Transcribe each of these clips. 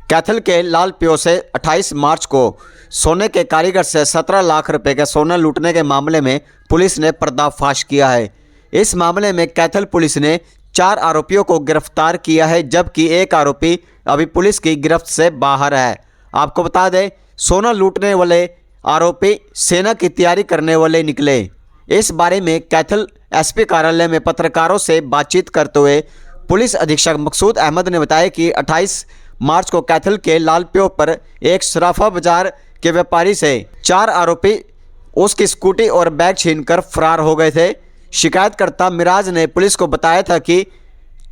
कैथल के लाल पियो से 28 मार्च को सोने के कारीगर से 17 लाख रुपए का सोना लूटने के मामले में पुलिस ने पर्दाफाश किया है। इस मामले में कैथल पुलिस ने 4 आरोपियों को गिरफ्तार किया है, जबकि एक आरोपी अभी पुलिस की गिरफ्त से बाहर है। आपको बता दें, सोना लूटने वाले आरोपी सेना की तैयारी करने वाले निकले। इस बारे में कैथल एसपी कार्यालय में पत्रकारों से बातचीत करते हुए पुलिस अधीक्षक मकसूद अहमद ने बताया कि 28 मार्च को कैथल के लालपियो पर एक सराफा बाजार के व्यापारी से 4 आरोपी उसकी स्कूटी और बैग छीनकर फरार हो गए थे। शिकायतकर्ता मिराज ने पुलिस को बताया था कि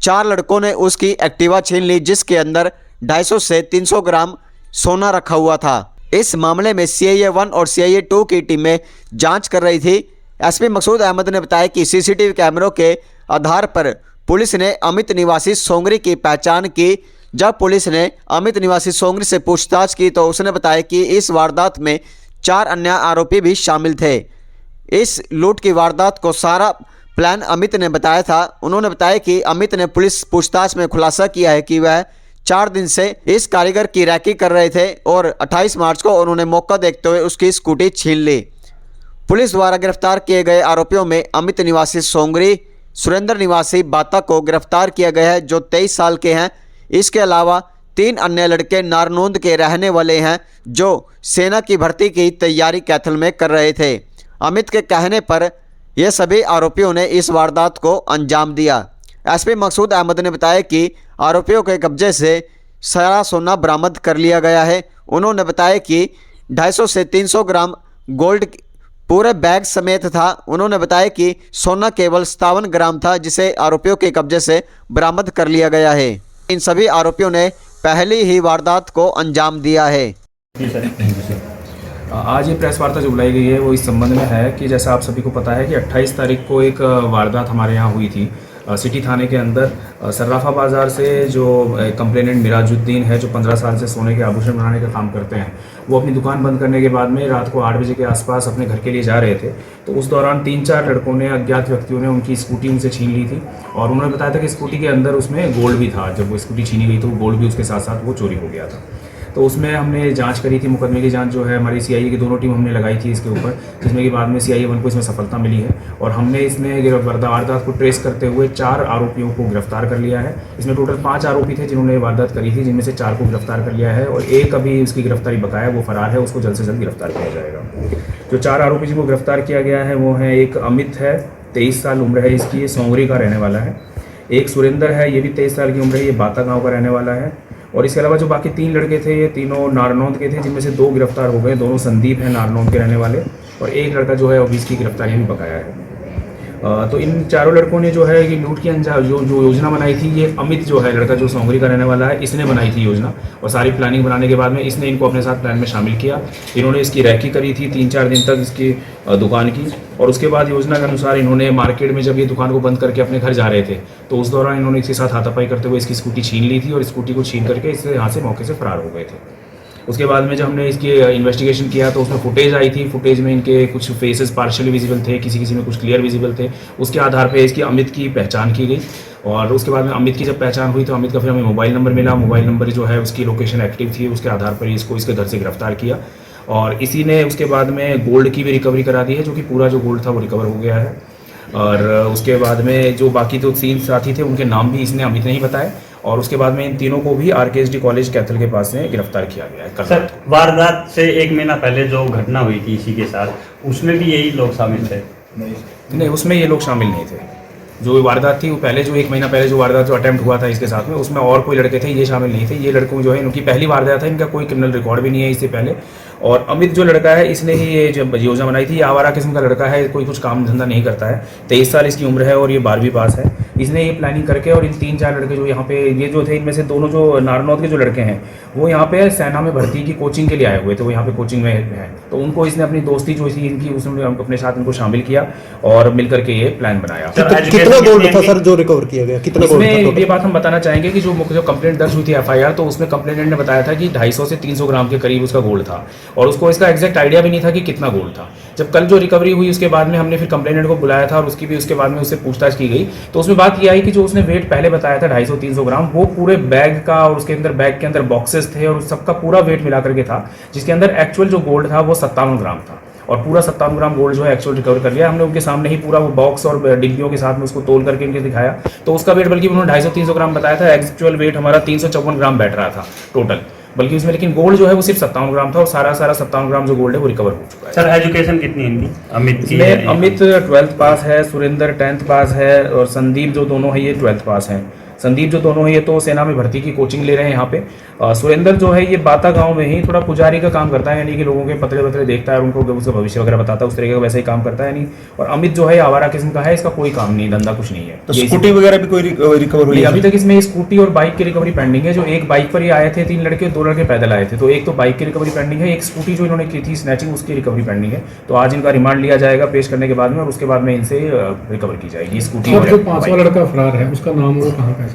4 लड़कों ने उसकी एक्टिवा छीन ली, जिसके अंदर 250 से 300 ग्राम सोना रखा हुआ था। इस मामले में CIA 1 और CIA 2 की टीमें जांच कर रही थी। एसपी मकसूद अहमद ने बताया कि CCTV कैमरों के आधार पर पुलिस ने अमित निवासी सोंगरी की पहचान की। जब पुलिस ने अमित निवासी सोंगरी से पूछताछ की तो उसने बताया कि इस वारदात में 4 अन्य आरोपी भी शामिल थे। इस लूट की वारदात को सारा प्लान अमित ने बताया था। उन्होंने बताया कि अमित ने पुलिस पूछताछ में खुलासा किया है कि वह 4 दिन से इस कारीगर की रैकी कर रहे थे और 28 मार्च को उन्होंने मौका देखते हुए उसकी स्कूटी छीन ली। पुलिस द्वारा गिरफ्तार किए गए आरोपियों में अमित निवासी सोंगरी, सुरेंद्र निवासी बाता को गिरफ्तार किया गया है, जो 23 साल के हैं। इसके अलावा 3 अन्य लड़के नारनौंद के रहने वाले हैं, जो सेना की भर्ती की तैयारी कैथल में कर रहे थे। अमित के कहने पर यह सभी आरोपियों ने इस वारदात को अंजाम दिया। एसपी मकसूद अहमद ने बताया कि आरोपियों के कब्जे से सारा सोना बरामद कर लिया गया है। उन्होंने बताया कि 250 से 300 ग्राम गोल्ड पूरे बैग समेत था। उन्होंने बताया कि सोना केवल 57 ग्राम था, जिसे आरोपियों के कब्जे से बरामद कर लिया गया है। इन सभी आरोपियों ने पहली ही वारदात को अंजाम दिया है। आज ये प्रेस वार्ता जो बुलाई गई है वो इस संबंध में है कि जैसा आप सभी को पता है कि 28 तारीख को एक वारदात हमारे यहाँ हुई थी सिटी थाने के अंदर। सर्राफा बाज़ार से जो कंप्लेनेंट मिराजुद्दीन है, जो 15 साल से सोने के आभूषण बनाने का काम करते हैं, वो अपनी दुकान बंद करने के बाद में रात को 8 बजे के आसपास अपने घर के लिए जा रहे थे। तो उस दौरान 3-4 लड़कों ने, अज्ञात व्यक्तियों ने उनकी स्कूटी उनसे छीन ली थी और उन्होंने बताया था कि स्कूटी के अंदर उसमें गोल्ड भी था। जब वो स्कूटी छीनी गई तो गोल्ड भी उसके साथ साथ वो चोरी हो गया था। तो उसमें हमने जांच करी थी। मुकदमे की जांच जो है हमारी CIA की दोनों टीम हमने लगाई थी इसके ऊपर, जिसमें कि बाद में CIA 1 को इसमें सफलता मिली है और हमने इसमें वारदात को ट्रेस करते हुए 4 आरोपियों को गिरफ्तार कर लिया है। इसमें टोटल 5 आरोपी थे जिन्होंने वारदात करी थी, जिनमें से 4 को गिरफ्तार कर लिया है और एक अभी उसकी गिरफ्तारी बकाया, वो फरार है, उसको जल्द से जल्द गिरफ्तार किया जाएगा। जो 4 आरोपी जिनको गिरफ्तार किया गया है वो है, एक अमित है, 23 साल उम्र है इसकी, ये सोंगरी का रहने वाला है। एक सुरेंद्र है, ये भी 23 साल की उम्र है, ये बाता गाँव का रहने वाला है। और इसके अलावा जो बाकी 3 लड़के थे, ये तीनों नारनौंद के थे, जिनमें से 2 गिरफ्तार हो गए। दोनों संदीप हैं, नारनौंद के रहने वाले, और एक लड़का जो है अभी इसकी गिरफ्तारी भी बकाया है। तो इन चारों लड़कों ने जो है कि लूट की जो योजना बनाई थी, ये अमित जो है लड़का जो सोंगरी का रहने वाला है, इसने बनाई थी योजना। और सारी प्लानिंग बनाने के बाद में इसने इनको अपने साथ प्लान में शामिल किया। इन्होंने इसकी रैकी करी थी 3-4 दिन तक इसकी दुकान की, और उसके बाद योजना के अनुसार इन्होंने मार्केट में जब ये दुकान को बंद करके अपने घर जा रहे थे तो उस दौरान इन्होंने इसके साथ हाथापाई करते हुए इसकी स्कूटी छीन ली थी और स्कूटी को छीन करके इससे यहाँ से मौके से फरार हो गए थे। उसके बाद में जब हमने इसकी इन्वेस्टिगेशन किया तो उसमें फुटेज आई थी। फुटेज में इनके कुछ फेसेस पार्शियली विजिबल थे, किसी में कुछ क्लियर विजिबल थे। उसके आधार पे इसकी अमित की पहचान की गई और उसके बाद में अमित की जब पहचान हुई तो अमित का फिर हमें मोबाइल नंबर मिला। मोबाइल नंबर जो है उसकी लोकेशन एक्टिव थी, उसके आधार पर इसको इसके घर से गिरफ्तार किया और इसी ने उसके बाद में गोल्ड की भी रिकवरी करा दी है, जो कि पूरा जो गोल्ड था वो रिकवर हो गया है। और उसके बाद में जो बाकी तो 3 साथी थे उनके नाम भी इसने अमित ने ही बताए और उसके बाद में इन तीनों को भी RKSD कॉलेज कैथल के पास से गिरफ्तार किया गया है। सर, वारदात से 1 महीना पहले जो घटना हुई थी इसी के साथ, उसमें भी यही लोग शामिल थे? नहीं, उसमें ये लोग शामिल नहीं थे। जो वारदात थी वो पहले जो 1 महीना पहले जो वारदात जो अटैम्प्ट हुआ था इसके साथ में, उसमें और कोई लड़के थे, ये शामिल नहीं थे। ये लड़कों जो है इनकी पहली वारदात है, इनका कोई क्रिमिनल रिकॉर्ड भी नहीं है इससे पहले। और अमित जो लड़का है इसने ही ये जब योजना बनाई थी, ये आवारा किस्म का लड़का है, कोई कुछ काम धंधा नहीं करता है, 23 साल इसकी उम्र है और ये 12वीं पास है। इसने ये प्लानिंग करके और इन 3-4 लड़के जो यहाँ पे ये जो थे, इनमें से दोनों जो नारनौंद के जो लड़के हैं वो यहाँ पे सेना में भर्ती की कोचिंग के लिए आए हुए थे, वो यहाँ पे कोचिंग में है। तो उनको इसने अपनी दोस्ती जो थी इनकी, उसने अपने साथ इनको शामिल किया और मिलकर के ये प्लान बनाया। कितना गोल्ड था सर जो रिकवर किया गया? कितना गोल्ड था? ये बात हम बताना चाहेंगे कि जो कंप्लेंट दर्ज हुई थी FIR, तो उसमें कंप्लेनेंट ने बताया था कि 250 से 300 ग्राम के करीब उसका गोल्ड था और उसको इसका एग्जैक्ट आइडिया भी नहीं था कि कितना गोल्ड था। जब कल जो रिकवरी हुई उसके बाद में हमने फिर कंप्लेनेंट को बुलाया था और उसकी भी उसके बाद में उससे पूछताछ की गई तो उसमें बात यह आई कि जो उसने वेट पहले बताया था 250-300 ग्राम, वो पूरे बैग का और उसके अंदर बैग के अंदर बॉक्सेस थे और सबका पूरा वेट मिला करके था, जिसके अंदर एक्चुअल जो गोल्ड था वो 57 ग्राम था। और पूरा 57 ग्राम गोल्ड जो है एक्चुअल रिकवर कर लिया हमने। उनके सामने ही पूरा वो बॉक्स और डिब्बियों के साथ में उसको तोल करके उनके दिखाया, तो उसका वेट बल्कि उन्होंने 250-300 ग्राम बताया था, एक्चुअल वेट हमारा 354 ग्राम बैठ रहा था टोटल, बल्कि उसमें लेकिन गोल्ड जो है वो सिर्फ 57 ग्राम था और सारा 57 ग्राम जो गोल्ड है वो रिकवर हो चुका है। सर एजुकेशन कितनी है इनकी? अमित की इसमें अमित 12th पास है, सुरेंद्र 10th पास है और संदीप जो दोनों है ये 12th पास हैं। संदीप जो दोनों है ये तो सेना में भर्ती की कोचिंग ले रहे हैं यहाँ पे। सुरेंद्र जो है ये बाता गांव में ही थोड़ा पुजारी का काम करता है, यानी कि लोगों के पतले पतले देखता है और उनको उसका भविष्य वगैरह बताता है, उस तरीके का वैसे ही काम करता है नहीं। और अमित जो है आवारा किस्म का है, इसका कोई काम नहीं, धंधा कुछ नहीं है। तो स्कूटी वगैरह भी कोई रिकवर हुई नहीं, है? अभी तक इसमें स्कूटी और बाइक की रिकवरी पेंडिंग है। जो एक बाइक पर ही आए थे 3 लड़के, 2 लड़के पैदल आए थे, तो एक तो बाइक की रिकवरी पेंडिंग है, एक स्कूटी जो इन्होंने की थी स्नैचिंग उसकी रिकवरी पेंडिंग है। तो आज इनका रिमांड लिया जाएगा पेश करने के बाद में, और उसके बाद में इनसे रिकवर की जाएगी स्कूटी। और जो 5वां लड़का फरार है उसका नाम वो कहाँ का है?